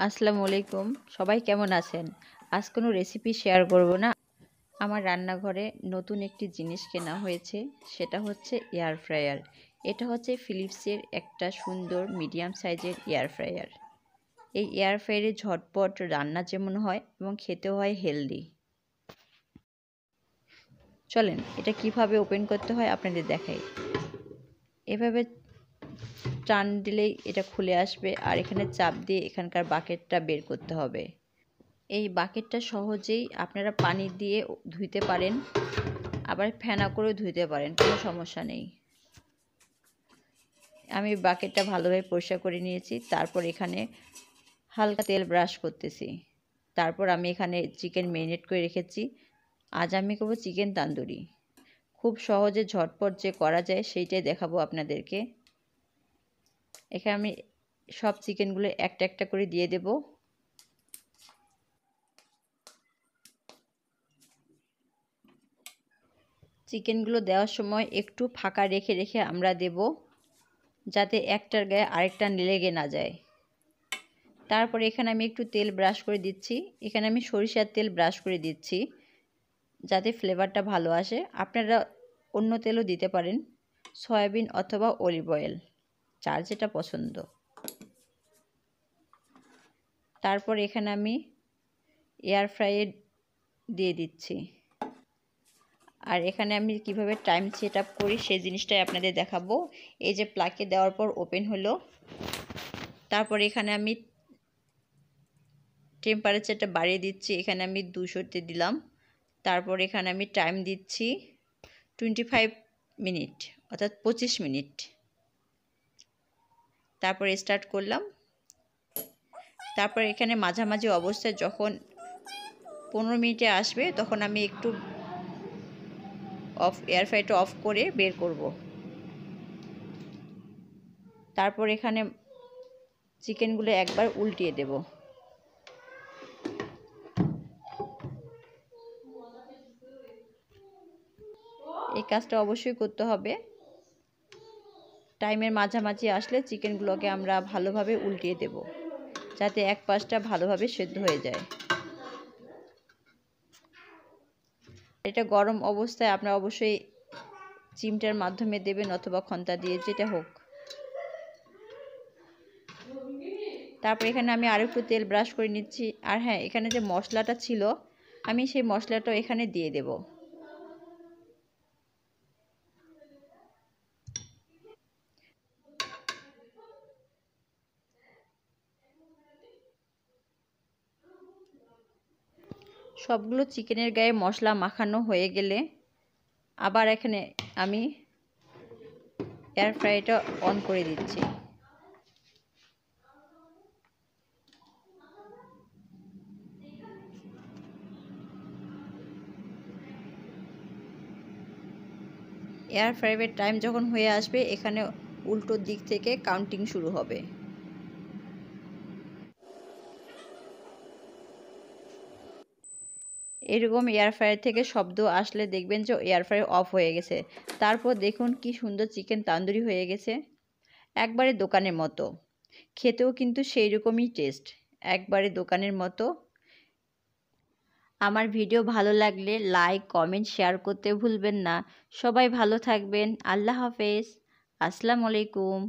আসসালামু আলাইকুম। সবাই কেমন আছেন? আজ কোনো রেসিপি শেয়ার করব না। আমার রান্নাঘরে নতুন একটি জিনিস কেনা হয়েছে, সেটা হচ্ছে এয়ার ফ্রায়ার। এটা হচ্ছে ফিলিপসের একটা সুন্দর মিডিয়াম সাইজের এয়ার ফ্রায়ার। এই এয়ার ফ্রায়ারে ঝটপট রান্না যেমন হয় এবং খেতেও হয় হেলদি। চলেন এটা কিভাবে ওপেন করতে হয় আপনাদের দেখাই। এভাবে টান দিলেই এটা খুলে আসবে, আর এখানে চাপ দিয়ে এখানকার বাকেটটা বের করতে হবে। এই বাকেটটা সহজেই আপনারা পানি দিয়ে ধুইতে পারেন, আবার ফেনা করে ধুইতে পারেন, কোনো সমস্যা নেই। আমি বাকেটটা ভালোভাবে পরিষ্কার করে নিয়েছি। তারপর এখানে হালকা তেল ব্রাশ করতেছি। তারপর আমি এখানে চিকেন ম্যারিনেট করে রেখেছি। আজ আমি করব চিকেন তান্দুরি। খুব সহজে ঝটপট যে করা যায় সেইটাই দেখাবো আপনাদেরকে। এখানে আমি সব চিকেনগুলো একটা একটা করে দিয়ে দেব। চিকেনগুলো দেওয়ার সময় একটু ফাঁকা রেখে রেখে আমরা দেব, যাতে একটার গায়ে আরেকটা লেগে না যায়। তারপরে এখানে আমি একটু তেল ব্রাশ করে দিচ্ছি। এখানে আমি সরিষার তেল ব্রাশ করে দিচ্ছি, যাতে ফ্লেভারটা ভালো আসে। আপনারা অন্য তেলও দিতে পারেন, সয়াবিন অথবা অলিভ অয়েল, যার যেটা পছন্দ। তারপর এখানে আমি এয়ার ফ্রাইয়ে দিয়ে দিচ্ছি। আর এখানে আমি কিভাবে টাইম সেট আপ করি সেই জিনিসটাই আপনাদের দেখাবো। এই যে প্লাগে দেওয়ার পর ওপেন হলো। তারপর এখানে আমি টেম্পারেচারটা বাড়িয়ে দিচ্ছি। এখানে আমি 200-তে দিলাম। তারপর এখানে আমি টাইম দিচ্ছি 25 মিনিট, অর্থাৎ 25 মিনিট। তারপর স্টার্ট করলাম। তারপর এখানে মাঝামাঝি অবস্থায় যখন 15 মিনিটে আসবে, তখন আমি একটু এয়ার ফ্রায়ারটা অফ করে বের করব। তারপর এখানে চিকেনগুলো একবার উল্টিয়ে দেব। এই কাজটা অবশ্যই করতে হবে। টাইমের মাঝামাঝি আসলে চিকেনগুলোকে আমরা ভালোভাবে উল্টিয়ে দেব, যাতে এক পাশটা ভালোভাবে সেদ্ধ হয়ে যায়। এটা গরম অবস্থায় আপনারা অবশ্যই চিমটার মাধ্যমে দেবেন অথবা খন্তা দিয়ে, যেটা হোক। তারপর এখানে আমি আরও একটু তেল ব্রাশ করে নিচ্ছি। আর হ্যাঁ, এখানে যে মশলাটা ছিল আমি সেই মশলাটাও এখানে দিয়ে দেব। সবগুলো চিকেনের গায়ে মশলা মাখানো হয়ে গেলে আবার এখানে আমি এয়ার ফ্রায়ারটা অন করে দিচ্ছি। এয়ার ফ্রায়ারের টাইম যখন হয়ে আসবে, এখানে উল্টো দিক থেকে কাউন্টিং শুরু হবে। এরকম এয়ার ফ্রায়ার থেকে শব্দ আসলে দেখবেন যে এয়ার ফ্রায়ার অফ হয়ে গেছে। তারপর দেখুন কি সুন্দর চিকেন তান্দুরি হয়ে গেছে, একবারে দোকানের মতো। খেতেও কিন্তু সেই রকমই টেস্ট, একবারে দোকানের মতো। আমার ভিডিও ভালো লাগলে লাইক, কমেন্ট, শেয়ার করতে ভুলবেন না। সবাই ভালো থাকবেন। আল্লাহ হাফেজ। আসসালামু আলাইকুম।